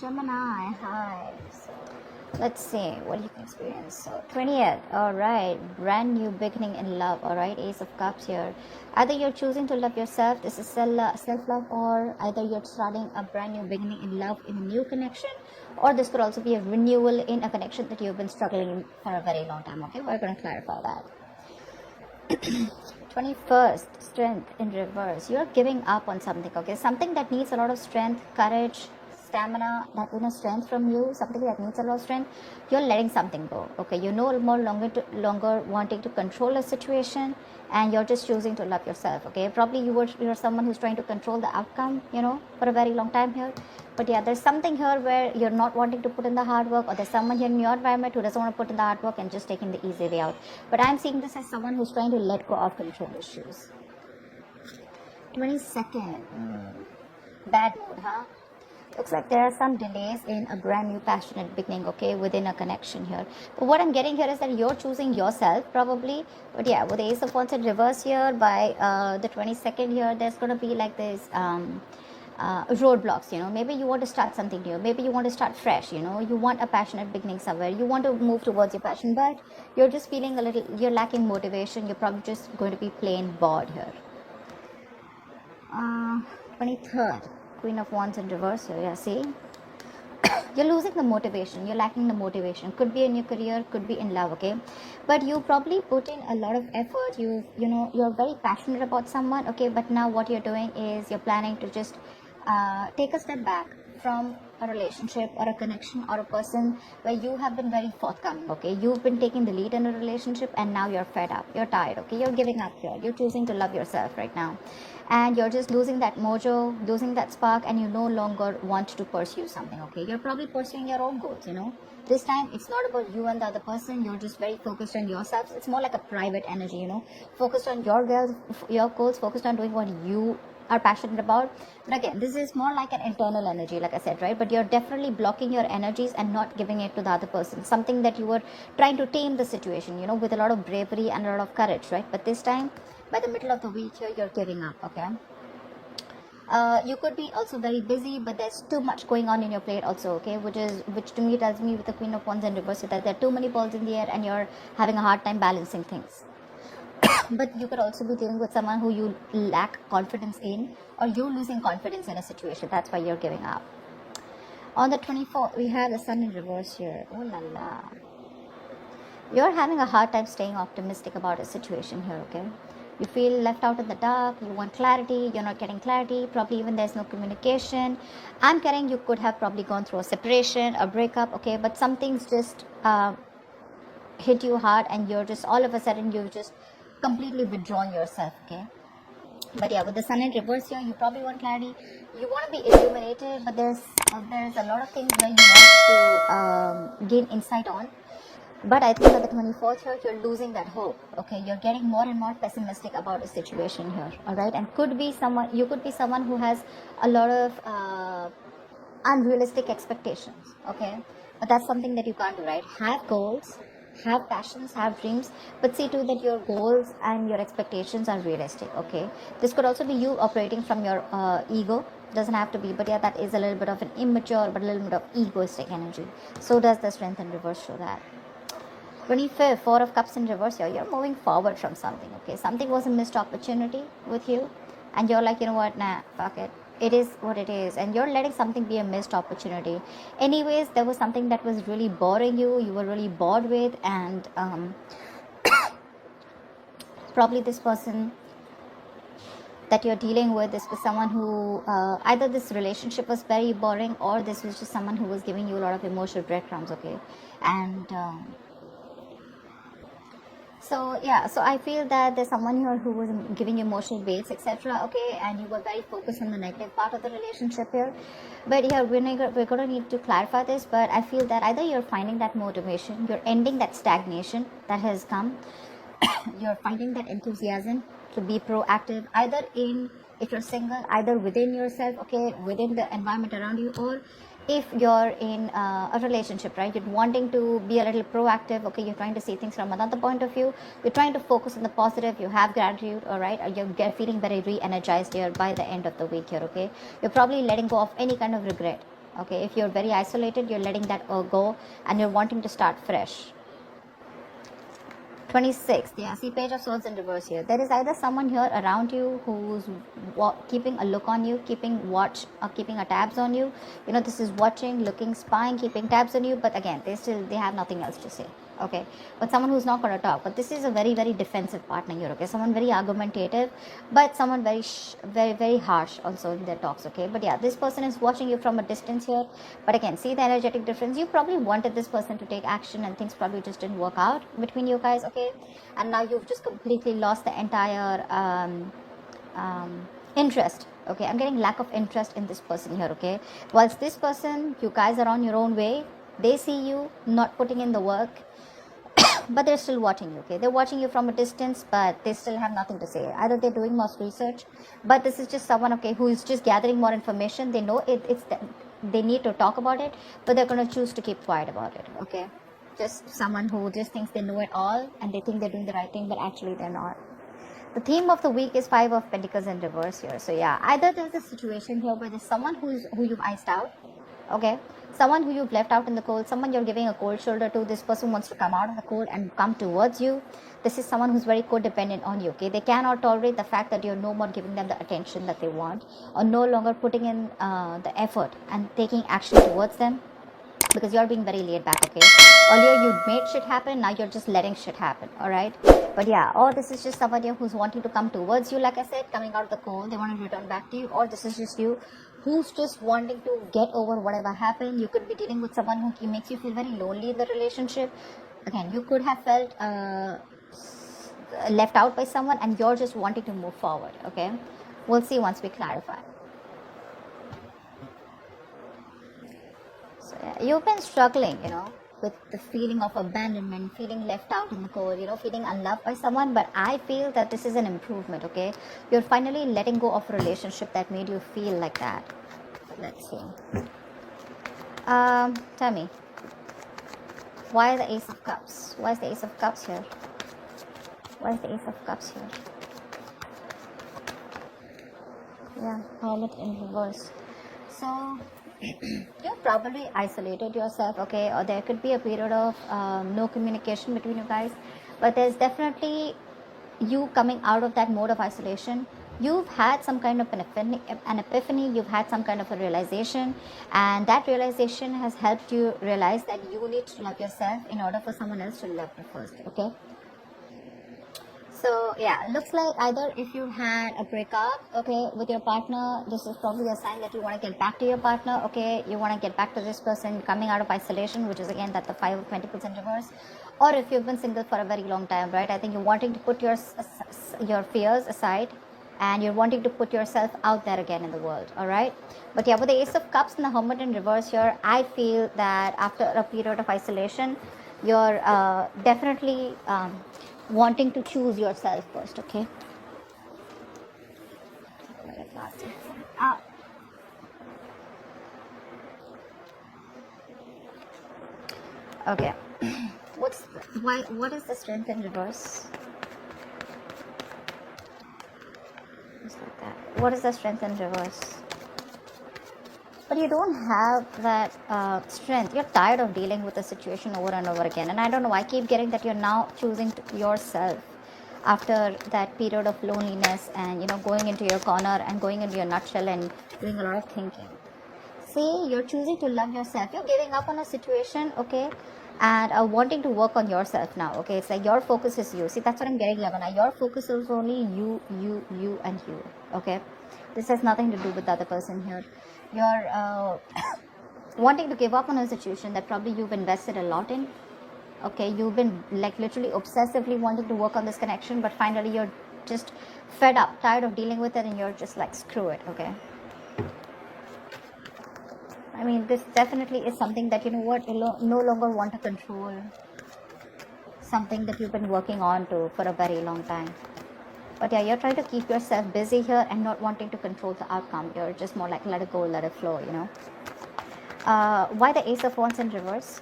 Gemini, hi. So, let's see what you can experience. So 20th, all right, brand new beginning in love, all right, Ace of Cups here. Either you're choosing to love yourself, this is self-love, or either you're starting a brand new beginning in love in a new connection, or this could also be a renewal in a connection that you've been struggling for a very long time. Okay, we're going to clarify that. 21st, strength in reverse. You're giving up on something, okay, something that needs a lot of strength, courage, stamina, that inner strength from you, something that needs a lot of strength. You're letting something go, okay, you're no more longer wanting to control a situation, and you're just choosing to love yourself. Okay, probably you're someone who's trying to control the outcome, for a very long time here. But yeah, there's something here where you're not wanting to put in the hard work, or there's someone here in your environment who doesn't want to put in the hard work and just taking the easy way out. But I'm seeing this as someone who's trying to let go of control issues. 22nd, bad mood, huh? Looks like there are some delays in a brand new passionate beginning, okay, within a connection here. But what I'm getting here is that you're choosing yourself probably. But yeah, with the Ace of Wands in reverse here, by the 22nd here, there's going to be like this roadblocks. Maybe you want to start something new, maybe you want to start fresh. You want a passionate beginning somewhere, you want to move towards your passion, but you're just feeling a little, you're lacking motivation, you're probably just going to be plain bored here. 23rd, Queen of Wands in reverse here. Yeah, see, you're losing the motivation, you're lacking the motivation. Could be in your career, could be in love, okay, but you probably put in a lot of effort. You're very passionate about someone, okay, but now what you're doing is you're planning to just take a step back from a relationship or a connection or a person where you have been very forthcoming. Okay, you've been taking the lead in a relationship, and now you're fed up, you're tired, okay, you're giving up here, you're choosing to love yourself right now, and you're just losing that mojo, losing that spark, and you no longer want to pursue something. Okay, you're probably pursuing your own goals. This time it's not about you and the other person, you're just very focused on yourself. It's more like a private energy, focused on your goals, focused on doing what you are passionate about. But again, this is more like an internal energy, like I said, right? But you're definitely blocking your energies and not giving it to the other person, something that you were trying to tame the situation, with a lot of bravery and a lot of courage, right? But this time, by the middle of the week here, you're giving up. Okay, you could be also very busy, but there's too much going on in your plate also, okay, which to me tells me, with the Queen of Wands in reverse, that there are too many balls in the air and you're having a hard time balancing things. But you could also be dealing with someone who you lack confidence in, or you're losing confidence in a situation. That's why you're giving up. On the 24th, we have the Sun in reverse here. Oh la la. You're having a hard time staying optimistic about a situation here, okay? You feel left out in the dark, you want clarity, you're not getting clarity, probably even there's no communication. I'm getting you could have probably gone through a separation, a breakup, okay, but some things just hit you hard, and you're just, all of a sudden, you've just completely withdrawn yourself, okay? But yeah, with the Sun in reverse here, you probably want clarity, you want to be illuminated, but there's a lot of things where you want to gain insight on. But I think at the 24th here, you're losing that hope. Okay, you're getting more and more pessimistic about a situation here. All right, and you could be someone who has a lot of unrealistic expectations. Okay, but that's something that you can't do, right? Have goals, have passions, have dreams, but see to that your goals and your expectations are realistic. Okay, this could also be you operating from your ego. Doesn't have to be, but yeah, that is a little bit of an immature, but a little bit of egoistic energy. So does the Strength in reverse show that. 25th, Four of Cups in reverse here, you're moving forward from something, okay? Something was a missed opportunity with you, and you're like, you know what, nah, fuck it. It is what it is, and you're letting something be a missed opportunity. Anyways, there was something that was really boring you were really bored with, and probably this person that you're dealing with, this was someone who, either this relationship was very boring, or this was just someone who was giving you a lot of emotional breadcrumbs, okay? And so I feel that there's someone here who was giving you emotional baits, etc. Okay, and you were very focused on the negative part of the relationship here. But yeah, we're going to need to clarify this. But I feel that either you're finding that motivation, you're ending that stagnation that has come, you're finding that enthusiasm to be proactive, either if you're single, either within yourself, okay, within the environment around you, or if you're in a relationship, right? You're wanting to be a little proactive, okay, you're trying to see things from another point of view, you're trying to focus on the positive, you have gratitude, all right, you're feeling very re-energized here by the end of the week here, okay? You're probably letting go of any kind of regret, Okay, if you're very isolated, you're letting that go and you're wanting to start fresh. 26th, yeah, see page of swords in reverse here. There is either someone here around you who's keeping a look on you, keeping watch or keeping a tabs on you. You know, this is watching, looking, spying, keeping tabs on you, but again, they have nothing else to say. Okay, but someone who's not going to talk, but this is a very, very defensive partner here. Okay, someone very argumentative, but someone very, very harsh also in their talks. Okay, but yeah, this person is watching you from a distance here, but again, see the energetic difference. You probably wanted this person to take action and things probably just didn't work out between you guys. Okay, and now you've just completely lost the entire interest. Okay, I'm getting lack of interest in this person here. Okay, whilst this person, you guys are on your own way, they see you not putting in the work, but they're still watching you. Okay, they're watching you from a distance, but they still have nothing to say. Either they're doing more research, but this is just someone, okay, who is just gathering more information. They know it's they need to talk about it, but they're going to choose to keep quiet about it. Okay, just someone who just thinks they know it all and they think they're doing the right thing, but actually they're not. The theme of the week is 5 of Pentacles in reverse here. So yeah, either there's a situation here where there's someone who you've iced out. Okay, someone who you've left out in the cold, someone you're giving a cold shoulder to. This person wants to come out of the cold and come towards you. This is someone who's very codependent on you. Okay, they cannot tolerate the fact that you're no more giving them the attention that they want, or no longer putting in the effort and taking action towards them, because you're being very laid back. Okay, earlier you made shit happen, now you're just letting shit happen. All right, but yeah, or this is just somebody who's wanting to come towards you, like I said, coming out of the cold, they want to return back to you, or this is just you who's just wanting to get over whatever happened. You could be dealing with someone who makes you feel very lonely in the relationship. Again, you could have felt left out by someone and you're just wanting to move forward. Okay, we'll see once we clarify. So yeah, you've been struggling, with the feeling of abandonment, feeling left out in the cold, feeling unloved by someone. But I feel that this is an improvement. Okay, you're finally letting go of a relationship that made you feel like that. Let's see. Tell me, why the Ace of Cups? Why is the Ace of Cups here? Why is the Ace of Cups here? Yeah, Hermit in reverse. So you're probably isolated yourself, okay, or there could be a period of no communication between you guys, but there's definitely you coming out of that mode of isolation. You've had some kind of an epiphany, you've had some kind of a realization, and that realization has helped you realize that you need to love yourself in order for someone else to love you first. Okay, so yeah, looks like either if you had a breakup, okay, with your partner, this is probably a sign that you want to get back to your partner. Okay, you want to get back to this person coming out of isolation, which is again that the 5 of Pentacles in reverse. Or if you've been single for a very long time, right, I think you're wanting to put your fears aside and you're wanting to put yourself out there again in the world. All right, but yeah, with the Ace of Cups and the Hermit in reverse here, I feel that after a period of isolation, you're definitely wanting to choose yourself first. Okay, okay. What is the Strength in reverse? Just like that. What is the Strength in reverse? But you don't have that strength. You're tired of dealing with the situation over and over again. And I don't know, I keep getting that you're now choosing yourself after that period of loneliness and, going into your corner and going into your nutshell and doing a lot of thinking. See, you're choosing to love yourself. You're giving up on a situation, okay, and wanting to work on yourself now. Okay, it's like your focus is you. See, that's what I'm getting, Yavana. Your focus is only you, and you. Okay, this has nothing to do with the other person here. You're wanting to give up on a situation that probably you've invested a lot in. Okay, you've been like literally obsessively wanting to work on this connection, but finally you're just fed up, tired of dealing with it, and you're just like, screw it. Okay, I mean, this definitely is something that, you no longer want to control, something that you've been working on for a very long time. But yeah, you're trying to keep yourself busy here and not wanting to control the outcome. You're just more like, let it go, let it flow, Why the Ace of Wands in reverse?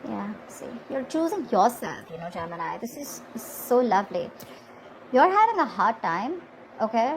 Yeah, see, you're choosing yourself, Gemini. This is so lovely. You're having a hard time, okay?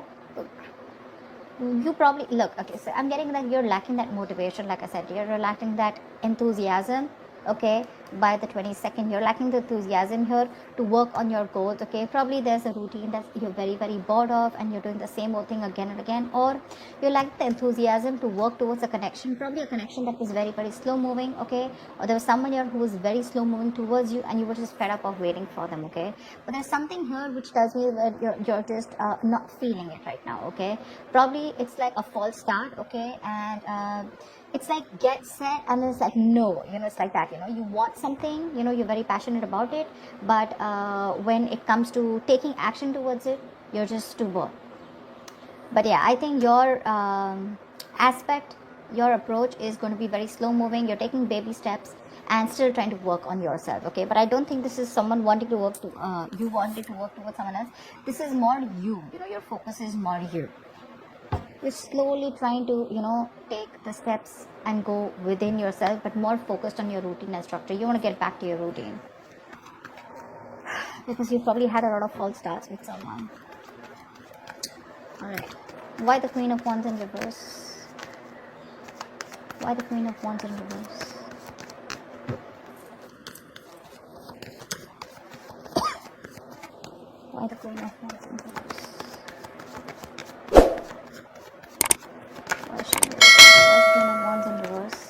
you probably look, okay, so I'm getting that you're lacking that motivation. Like I said, you're lacking that enthusiasm, okay. By the 22nd, you're lacking the enthusiasm here to work on your goals, okay. Probably there's a routine that you're very bored of and you're doing the same old thing again and again, or you lack the enthusiasm to work towards a connection, probably a connection that is very slow moving, okay. Or there was someone here who was very slow moving towards you and you were just fed up of waiting for them, okay. But there's something here which tells me that you're just not feeling it right now, okay. Probably it's like a false start, okay. And it's like get set and it's like no, it's like that, you want something, you're very passionate about it, but when it comes to taking action towards it, you're just too bored. But yeah, I think your aspect, your approach is going to be very slow moving. You're taking baby steps and still trying to work on yourself, okay. But I don't think this is someone wanting to work to you wanting to work towards someone else. This is more you, your focus is more you. You're slowly trying to take the steps and go within yourself, but more focused on your routine and structure. You want to get back to your routine because you probably had a lot of false starts with someone. All right, why the Queen of Wands in reverse? Why the Queen of Wands in reverse? Why the Queen of Wands in reverse? Why should we? Why the Queen of Wands in reverse?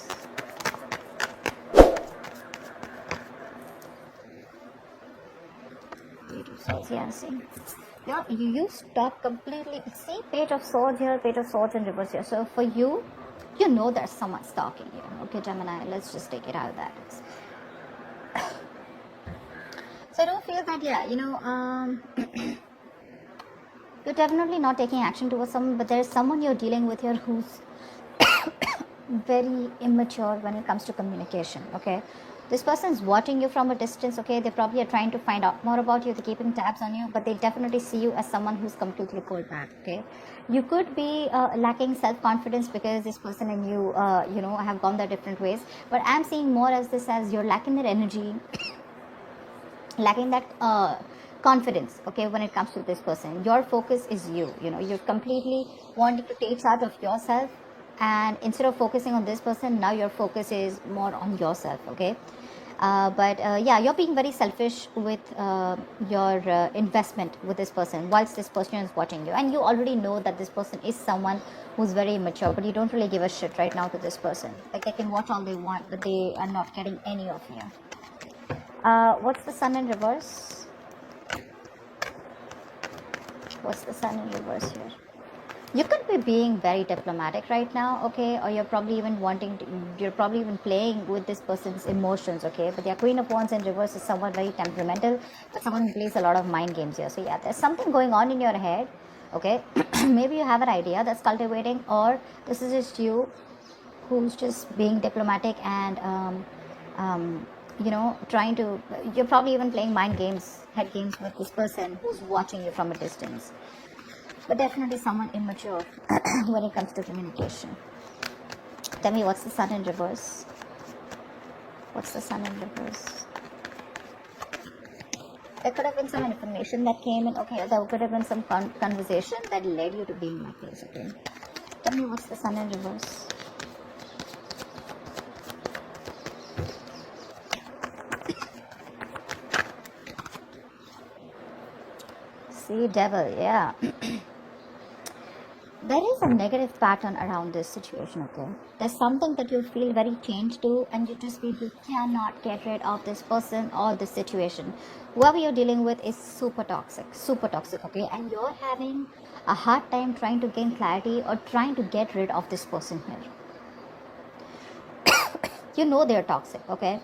Page of Swords, yeah, see. You stop completely. See, Page of Swords here, Page of Swords in reverse here. So for you, there's someone stalking you. Okay, Gemini, let's just take it out of that. So I don't feel that, you're definitely not taking action towards someone, but there's someone you're dealing with here who's very immature when it comes to communication, okay. This person is watching you from a distance, okay. They probably are trying to find out more about you, they're keeping tabs on you, but they definitely see you as someone who's completely cold back, okay. You could be lacking self-confidence because this person and you have gone their different ways, but I'm seeing more as this as you're lacking that energy, lacking that confidence, okay, when it comes to this person. Your focus is you're completely wanting to take charge of yourself, and instead of focusing on this person, now your focus is more on yourself, okay. But you're being very selfish with your investment with this person whilst this person is watching you, and you already know that this person is someone who's very immature, but you don't really give a shit right now to this person. Like, they can watch all they want, but they are not getting any of you. What's the Sun in reverse? What's the Sun in reverse here? You could be being very diplomatic right now, okay, or you're probably even playing with this person's emotions, okay. But the Queen of Wands in reverse is someone very temperamental, but someone who plays a lot of mind games here. So yeah, there's something going on in your head, okay. Maybe you have an idea that's cultivating, or this is just you who's just being diplomatic and trying to, you're probably even playing mind games, head games with this person who's watching you from a distance. But definitely someone immature when it comes to communication. Tell me, what's the Sun in reverse? What's the Sun in reverse? There could have been some information that came in, okay, there could have been some conversation that led you to be in my place, okay. Tell me, what's the Sun in reverse? See, Devil, yeah. There is a negative pattern around this situation, okay. There's something that you feel very changed to, and you cannot get rid of this person or this situation. Whoever you're dealing with is super toxic, okay, and you're having a hard time trying to gain clarity or trying to get rid of this person here. They're toxic, okay.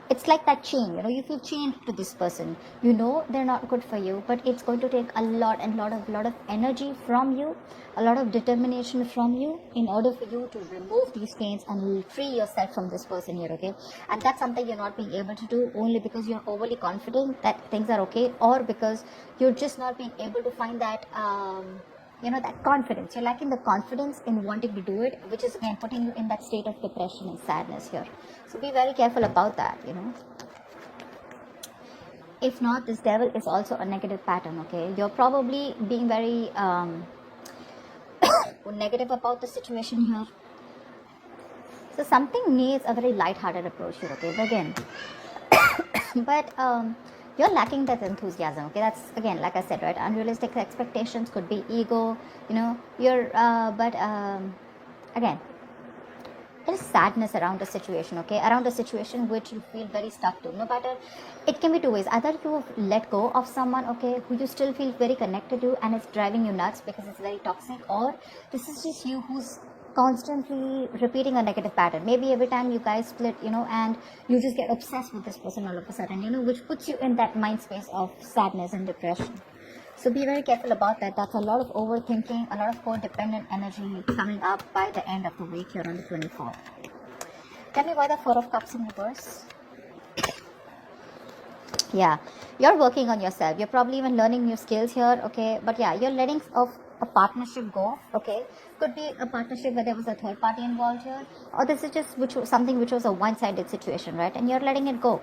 It's like that chain, you feel chained to this person. They're not good for you, but it's going to take a lot of energy from you, a lot of determination from you in order for you to remove these chains and free yourself from this person here, okay. And that's something you're not being able to do only because you're overly confident that things are okay, or because you're just not being able to find that that confidence. You're lacking the confidence in wanting to do it, which is again putting you in that state of depression and sadness here. So be very careful about that, If not, this Devil is also a negative pattern, okay. You're probably being very negative about the situation here. So something needs a very light-hearted approach here, okay? But again, but you're lacking that enthusiasm, okay? That's again, like I said, right? Unrealistic expectations could be ego, you're, but again, there is sadness around a situation, okay? Around a situation which you feel very stuck to. No matter, it can be two ways. Either you have let go of someone, okay, who you still feel very connected to and it's driving you nuts because it's very toxic, or this is just you who's constantly repeating a negative pattern. Maybe every time you guys split, and you just get obsessed with this person all of a sudden, which puts you in that mind space of sadness and depression. So be very careful about that. That's a lot of overthinking, a lot of codependent energy coming up by the end of the week here on the 24th. Tell me why the Four of Cups in reverse. Yeah, you're working on yourself. You're probably even learning new skills here, okay? But yeah, you're letting of a partnership go, okay? Could be a partnership where there was a third party involved here, or this is just something which was a one-sided situation, right? And you're letting it go.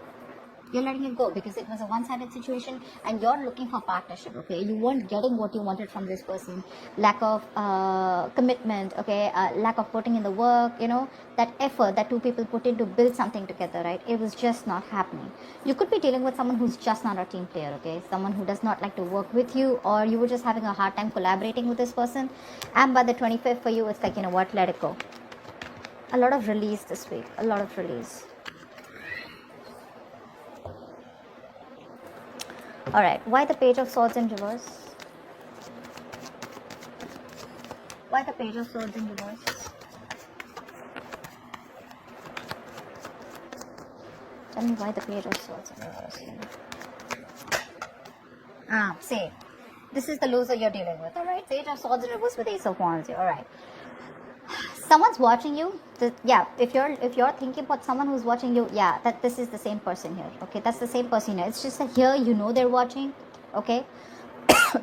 You're letting it go because it was a one-sided situation and you're looking for partnership, okay? You weren't getting what you wanted from this person. Lack of commitment, okay? Lack of putting in the work, that effort that two people put in to build something together, right? It was just not happening. You could be dealing with someone who's just not a team player, okay? Someone who does not like to work with you, or you were just having a hard time collaborating with this person. And by the 25th for you, it's like, what, let it go. A lot of release this week, a lot of release. Alright, why the Page of Swords in reverse? Why the Page of Swords in reverse? Tell me why the Page of Swords in reverse here. See, this is the loser you're dealing with, alright? Page of Swords in reverse with Ace of Wands here, alright. Someone's watching you. If you're thinking about someone who's watching you, that this is the same person here, okay? That's the same person here. It's just that here they're watching, okay?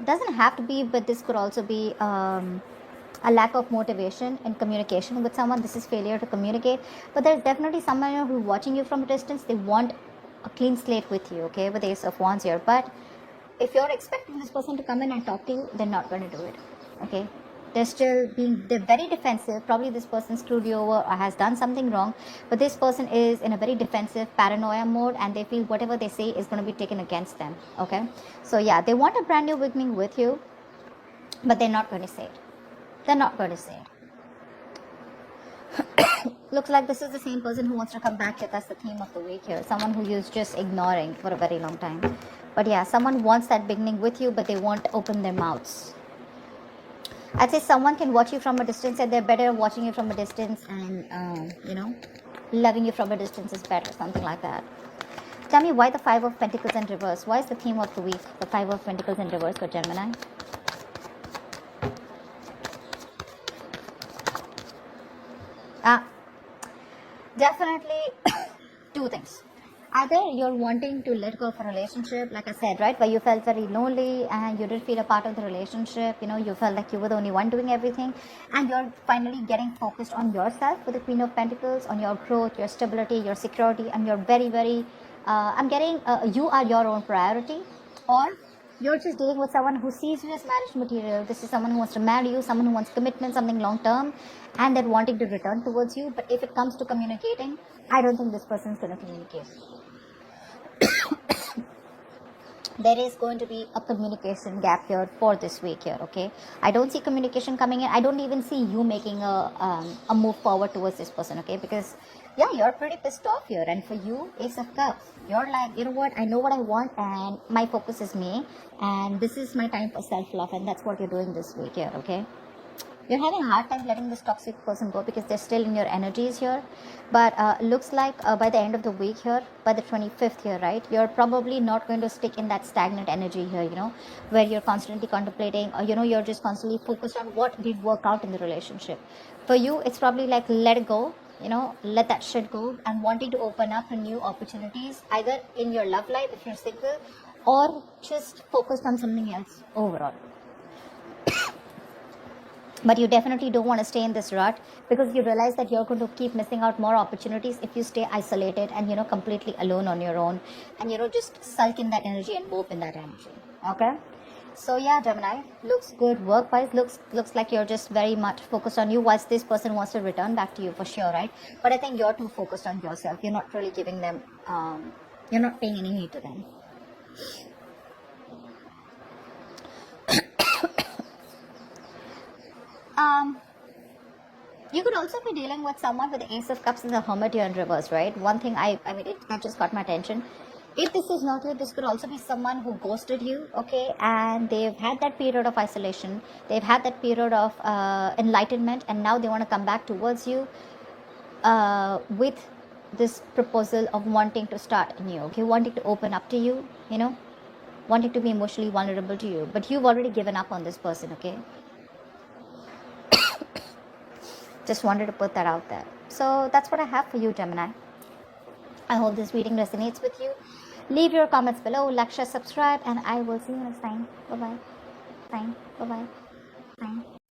Doesn't have to be, but this could also be a lack of motivation and communication with someone. This is failure to communicate, but there's definitely someone who's watching you from a distance. They want a clean slate with you, okay? With the Ace of Wands here, but if you're expecting this person to come in and talk to you, they're not going to do it, okay? They're very defensive. Probably this person screwed you over or has done something wrong, but this person is in a very defensive paranoia mode and they feel whatever they say is going to be taken against them, okay? So yeah, they want a brand new beginning with you, but they're not going to say it. They're not going to say it. Looks like this is the same person who wants to come back here. That's the theme of the week here. Someone who you're just ignoring for a very long time. But yeah, someone wants that beginning with you, but they won't open their mouths. I'd say someone can watch you from a distance and they're better watching you from a distance and, loving you from a distance is better, something like that. Tell me why the Five of Pentacles in reverse. Why is the theme of the week the Five of Pentacles in reverse for Gemini? Definitely two things. Either you're wanting to let go of a relationship, like I said, right, where you felt very lonely and you didn't feel a part of the relationship, you felt like you were the only one doing everything, and you're finally getting focused on yourself with the Queen of Pentacles, on your growth, your stability, your security, and you're very, very, you are your own priority, or you're just dealing with someone who sees you as marriage material. This is someone who wants to marry you, someone who wants commitment, something long term, and they're wanting to return towards you. But if it comes to communicating, I don't think this person's going to communicate. There is going to be a communication gap here for this week here, okay? I don't see communication coming in. I don't even see you making a move forward towards this person, okay? Because you're pretty pissed off here, and for you, Ace of Cups, you're like, you know what, I know what I want and my focus is me, and this is my time for self-love, and that's what you're doing this week here, okay? You're having a hard time letting this toxic person go because they're still in your energies here. But looks like by the end of the week here, by the 25th here, right, you're probably not going to stick in that stagnant energy here, where you're constantly contemplating, or, you're just constantly focused on what did work out in the relationship. For you, it's probably like, let it go, let that shit go, and wanting to open up to new opportunities, either in your love life if you're single, or just focused on something else overall. But you definitely don't want to stay in this rut, because you realize that you're going to keep missing out more opportunities if you stay isolated and completely alone on your own, and just sulk in that energy and mope in that energy, okay? So yeah, Gemini, looks good work-wise. Looks like you're just very much focused on you, whilst this person wants to return back to you for sure, right? But I think you're too focused on yourself. You're not really giving them. You're not paying any heed to them. You could also be dealing with someone with the Ace of Cups and the Hermit here in reverse, right? One thing I mean, that just got my attention. If this is not you, this could also be someone who ghosted you, okay? And they've had that period of isolation. They've had that period of enlightenment, and now they want to come back towards you with this proposal of wanting to start anew, okay? Wanting to open up to you, you know? Wanting to be emotionally vulnerable to you. But you've already given up on this person, okay? Just wanted to put that out there. So that's what I have for you, Gemini. I hope this reading resonates with you. Leave your comments below, like, share, subscribe, and I will see you next time. Bye-bye. Bye. Bye-bye. Bye.